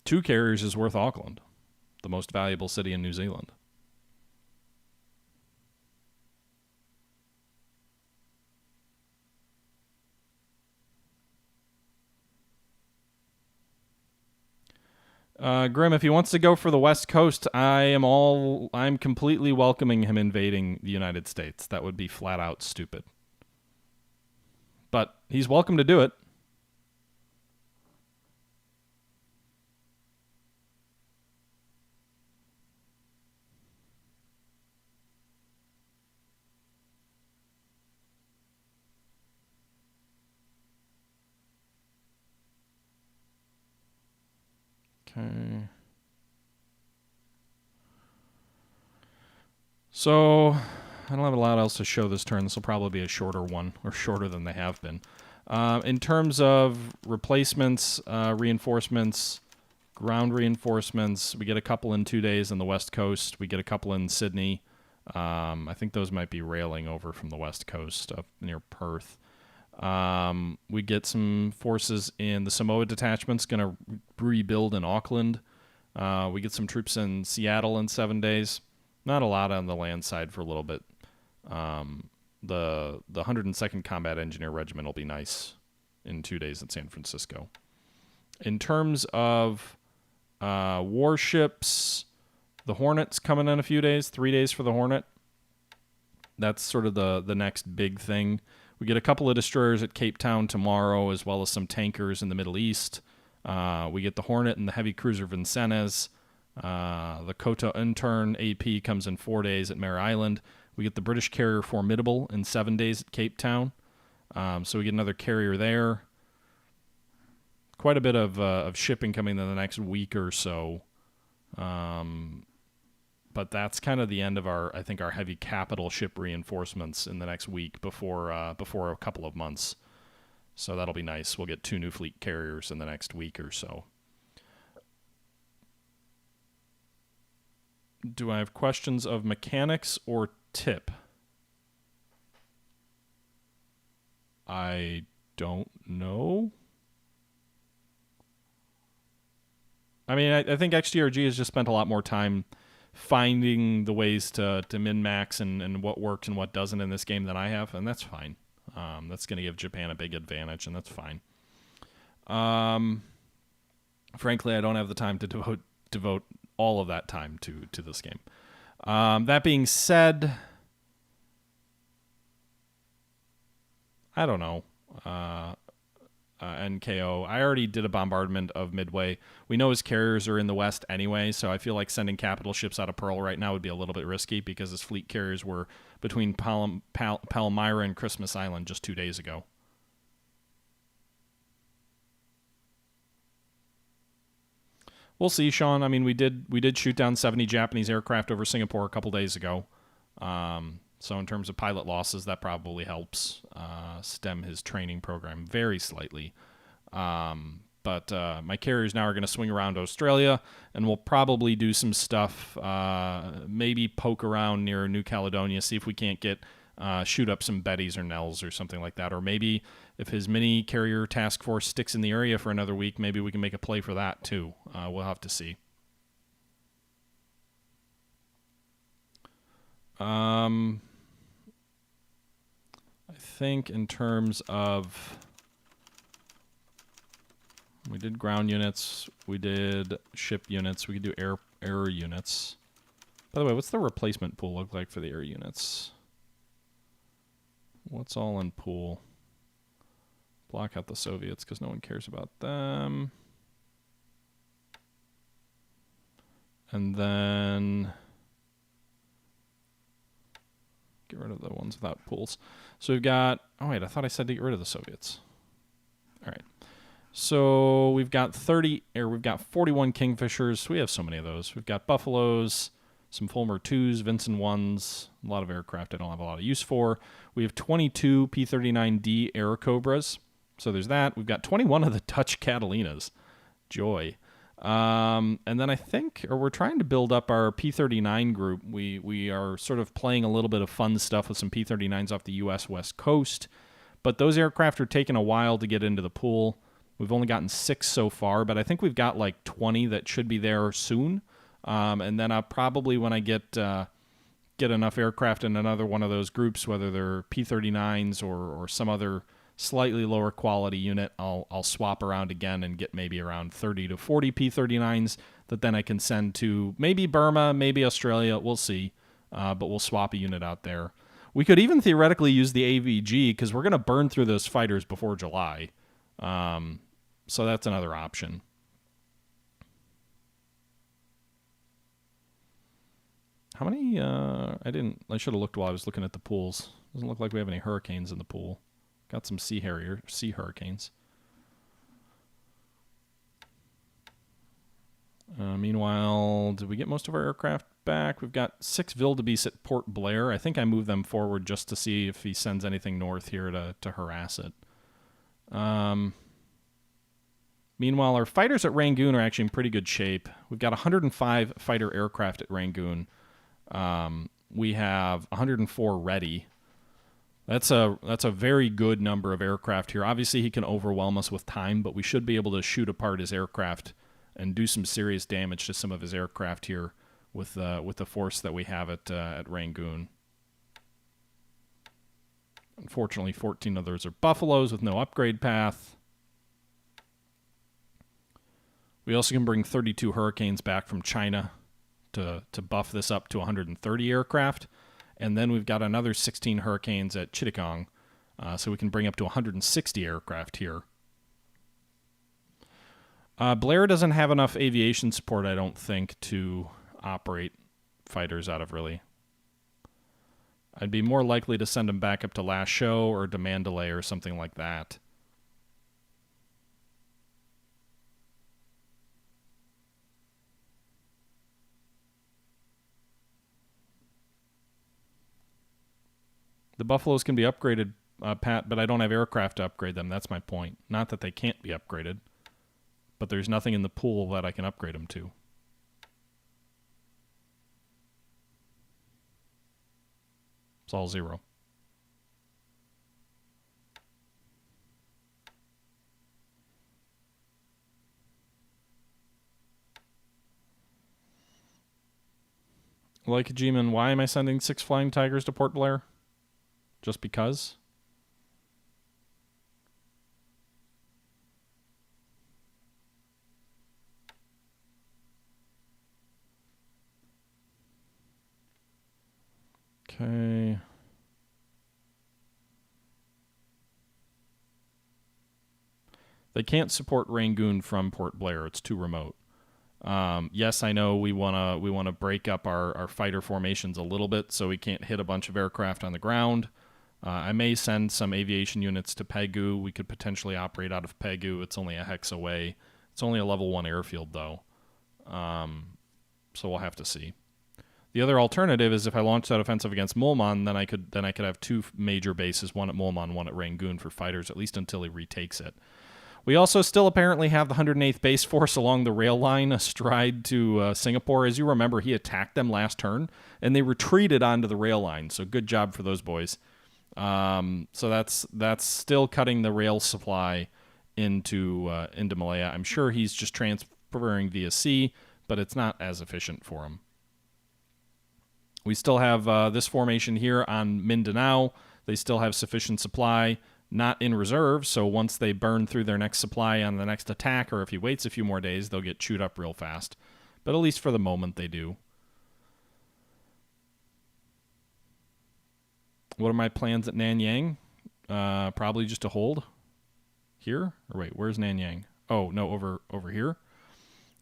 Two carriers is worth Auckland, the most valuable city in New Zealand. Grim, if he wants to go for the West Coast, I'm completely welcoming him invading the United States. That would be flat out stupid. But he's welcome to do it. Okay. So, I don't have a lot else to show this turn. This will probably be a shorter one, or shorter than they have been. In terms of replacements, reinforcements, ground reinforcements, we get a couple in 2 days on the West Coast. We get a couple in Sydney. I think those might be railing over from the West Coast up near Perth. We get some forces in the Samoa detachment's going to rebuild in Auckland. We get some troops in Seattle in 7 days. Not a lot on the land side for a little bit. The 102nd Combat Engineer Regiment will be nice in 2 days in San Francisco. In terms of warships, the Hornet's coming in a few days. 3 days for the Hornet. That's sort of the next big thing. We get a couple of destroyers at Cape Town tomorrow, as well as some tankers in the Middle East. We get the Hornet and the heavy cruiser Vincennes. The Kota Intern AP comes in 4 days at Mare Island. We get the British carrier Formidable in 7 days at Cape Town. So we get another carrier there. Quite a bit of shipping coming in the next week or so. But that's kind of the end of our heavy capital ship reinforcements in the next week before a couple of months. So that'll be nice. We'll get 2 new fleet carriers in the next week or so. Do I have questions of mechanics or tip? I don't know. I mean, I think XTRG has just spent a lot more time finding the ways to min-max and what works and what doesn't in this game than I have, and that's fine. That's going to give Japan a big advantage, and that's fine. Frankly, I don't have the time to devote all of that time to this game. That being said, I don't know. NKO. I already did a bombardment of Midway. We know his carriers are in the west anyway, so I feel like sending capital ships out of Pearl right now would be a little bit risky because his fleet carriers were between Palmyra and Christmas Island just 2 days ago. We'll see, Sean. I mean, we did shoot down 70 Japanese aircraft over Singapore a couple days ago. So in terms of pilot losses, that probably helps stem his training program very slightly. But my carriers now are going to swing around Australia, and we'll probably do some stuff, maybe poke around near New Caledonia, see if we can't shoot up some Bettys or Nells or something like that. Or maybe if his mini carrier task force sticks in the area for another week, maybe we can make a play for that too. We'll have to see. I think in terms of, we did ground units, we did ship units, we could do air units. By the way, what's the replacement pool look like for the air units? What's all in pool? Block out the Soviets because no one cares about them. And then get rid of the ones without pools. So we've got, oh wait, I thought I said to get rid of the Soviets. All right. So we've got 41 Kingfishers. We have so many of those. We've got Buffaloes, some Fulmer 2s, Vincent 1s, a lot of aircraft I don't have a lot of use for. We have 22 P-39D Air Cobras. So there's that. We've got 21 of the Dutch Catalinas. Joy. And then I think, or we're trying to build up our P-39 group. We are sort of playing a little bit of fun stuff with some P-39s off the U.S. West Coast. But those aircraft are taking a while to get into the pool. We've only gotten 6 so far, but I think we've got like 20 that should be there soon. And then I'll probably, when I get enough aircraft in another one of those groups, whether they're P-39s or some other slightly lower quality unit, I'll swap around again and get maybe around 30 to 40 P-39s that then I can send to maybe Burma, maybe Australia. We'll see, but we'll swap a unit out there. We could even theoretically use the AVG because we're going to burn through those fighters before July. So that's another option. How many? I should have looked while I was looking at the pools. Doesn't look like we have any hurricanes in the pool. Got some sea hurricanes. Meanwhile, did we get most of our aircraft back? We've got 6 Wildebeests at Port Blair. I think I moved them forward just to see if he sends anything north here to harass it. Meanwhile, our fighters at Rangoon are actually in pretty good shape. We've got 105 fighter aircraft at Rangoon. We have 104 ready. That's a very good number of aircraft here. Obviously, he can overwhelm us with time, but we should be able to shoot apart his aircraft and do some serious damage to some of his aircraft here with the force that we have at Rangoon. Unfortunately, 14 of those are Buffaloes with no upgrade path. We also can bring 32 Hurricanes back from China to buff this up to 130 aircraft. And then we've got another 16 Hurricanes at Chittagong, so we can bring up to 160 aircraft here. Blair doesn't have enough aviation support, I don't think, to operate fighters out of, really. I'd be more likely to send him back up to Last Show or to Mandalay or something like that. The Buffaloes can be upgraded, Pat, but I don't have aircraft to upgrade them. That's my point. Not that they can't be upgraded, but there's nothing in the pool that I can upgrade them to. It's all 0. Like G-Man, why am I sending 6 Flying Tigers to Port Blair? Just because? Okay. They can't support Rangoon from Port Blair. It's too remote. Yes, I know we wanna break up our fighter formations a little bit so we can't hit a bunch of aircraft on the ground. I may send some aviation units to Pegu. We could potentially operate out of Pegu. It's only a hex away. It's only a level 1 airfield, though. So we'll have to see. The other alternative is if I launch that offensive against Mulman, then I could have 2 major bases, one at Mulman, one at Rangoon for fighters, at least until he retakes it. We also still apparently have the 108th Base Force along the rail line astride to Singapore. As you remember, he attacked them last turn, and they retreated onto the rail line. So good job for those boys. So that's still cutting the rail supply into Malaya. I'm sure he's just transferring via sea, but it's not as efficient for him. We still have this formation here on Mindanao. They still have sufficient supply, not in reserve, so once they burn through their next supply on the next attack, or if he waits a few more days, they'll get chewed up real fast. But at least for the moment, they do. What are my plans at Nanyang? Probably just to hold here. Or wait, where's Nanyang? Oh, no, over here.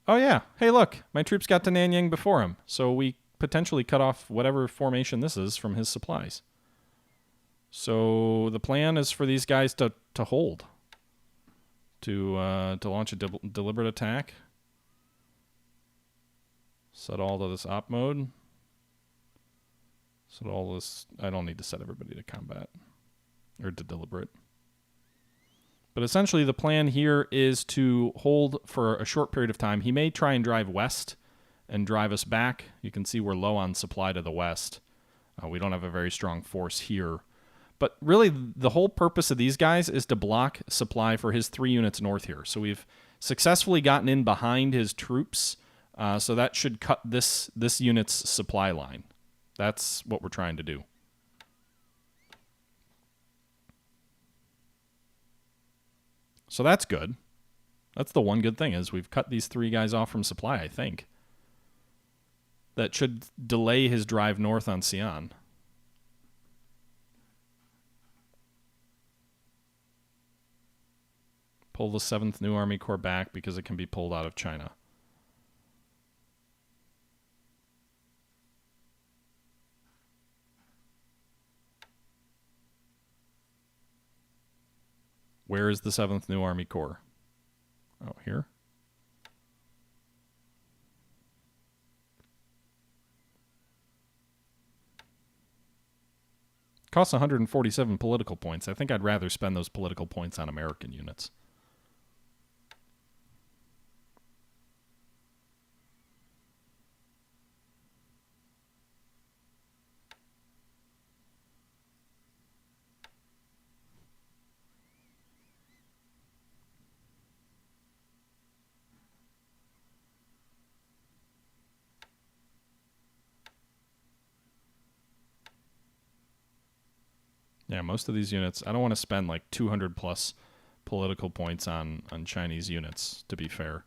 Oh, yeah. Hey, look, my troops got to Nanyang before him, so we potentially cut off whatever formation this is from his supplies. So the plan is for these guys to hold. to launch a deliberate attack. Set all to this op mode. Set all this. I don't need to set everybody to combat or to deliberate. But essentially, the plan here is to hold for a short period of time. He may try and drive west and drive us back. You can see we're low on supply to the west. We don't have a very strong force here. But really, the whole purpose of these guys is to block supply for his 3 units north here. So we've successfully gotten in behind his troops. So that should cut this unit's supply line. That's what we're trying to do. So that's good. That's the one good thing, is we've cut these 3 guys off from supply, I think. That should delay his drive north on Xi'an. Pull the 7th New Army Corps back because it can be pulled out of China. Where is the 7th New Army Corps? Oh, here? Costs 147 political points. I think I'd rather spend those political points on American units. Yeah, most of these units, I don't want to spend like 200 plus political points on Chinese units, to be fair.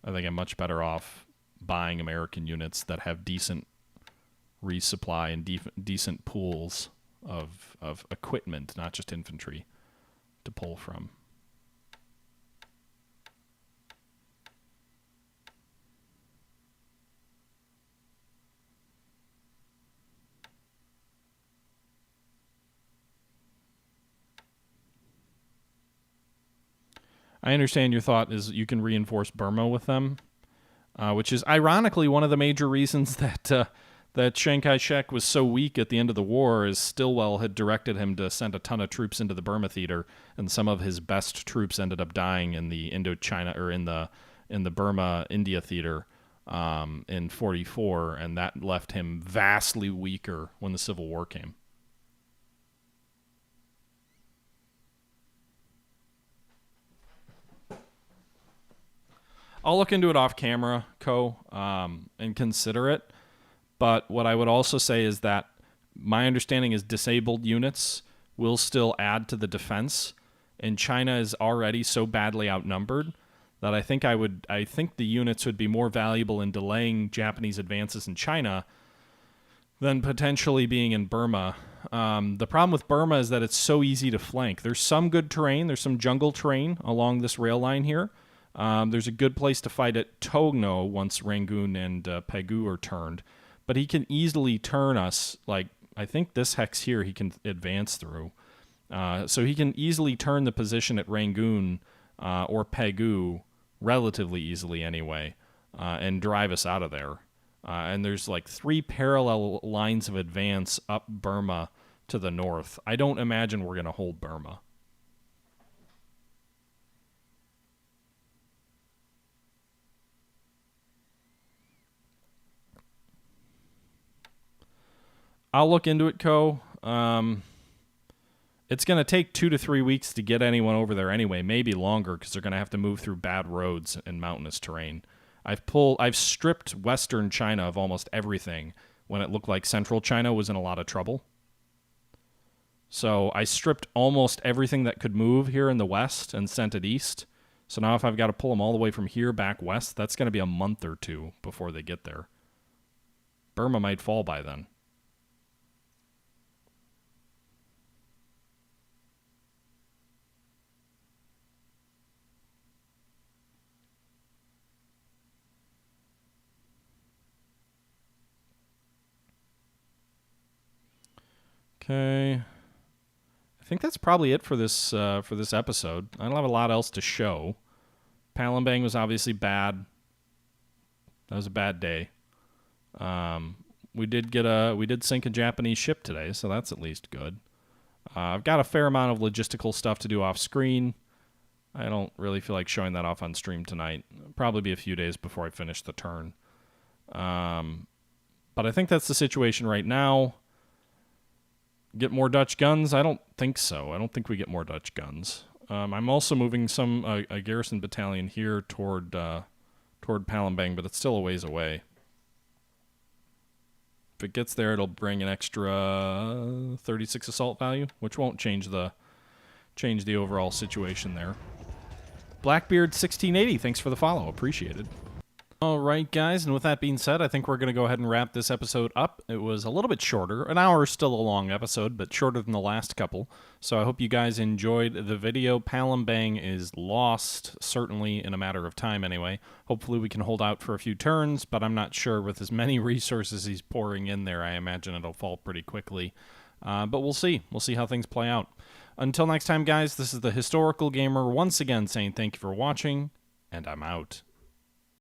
I think I'm much better off buying American units that have decent resupply and decent pools of equipment, not just infantry, to pull from. I understand your thought is you can reinforce Burma with them, which is ironically one of the major reasons that Chiang Kai-shek was so weak at the end of the war, is Stilwell had directed him to send a ton of troops into the Burma theater, and some of his best troops ended up dying in the Indochina, or in the Burma India theater in 44, and that left him vastly weaker when the Civil War came. I'll look into it off camera, and consider it. But what I would also say is that my understanding is disabled units will still add to the defense, and China is already so badly outnumbered that I think the units would be more valuable in delaying Japanese advances in China than potentially being in Burma. The problem with Burma is that it's so easy to flank. There's some good terrain. There's some jungle terrain along this rail line here. There's a good place to fight at Togno once Rangoon and Pegu are turned. But he can easily turn us, like, I think this hex here he can advance through. So he can easily turn the position at Rangoon or Pegu relatively easily anyway, and drive us out of there. And there's like 3 parallel lines of advance up Burma to the north. I don't imagine we're going to hold Burma. I'll look into it, Co. It's going to take 2 to 3 weeks to get anyone over there anyway, maybe longer, because they're going to have to move through bad roads and mountainous terrain. I've stripped Western China of almost everything when it looked like Central China was in a lot of trouble. So I stripped almost everything that could move here in the west and sent it east. So now if I've got to pull them all the way from here back west, that's going to be a month or 2 before they get there. Burma might fall by then. Okay. I think that's probably it for this episode. I don't have a lot else to show. Palembang was obviously bad. That was a bad day. We did sink a Japanese ship today, so that's at least good. I've got a fair amount of logistical stuff to do off screen. I don't really feel like showing that off on stream tonight. It'll probably be a few days before I finish the turn. But I think that's the situation right now. Get more Dutch guns? I don't think so. I don't think we get more Dutch guns. I'm also moving a garrison battalion here toward Palembang, but it's still a ways away. If it gets there, it'll bring an extra 36 assault value, which won't change the overall situation there. Blackbeard 1680, thanks for the follow. Appreciated. All right, guys, and with that being said, I think we're going to go ahead and wrap this episode up. It was a little bit shorter. An hour is still a long episode, but shorter than the last couple. So I hope you guys enjoyed the video. Palembang is lost, certainly in a matter of time anyway. Hopefully we can hold out for a few turns, but I'm not sure with as many resources he's pouring in there. I imagine it'll fall pretty quickly. But we'll see. We'll see how things play out. Until next time, guys, this is the Historical Gamer once again saying thank you for watching, and I'm out.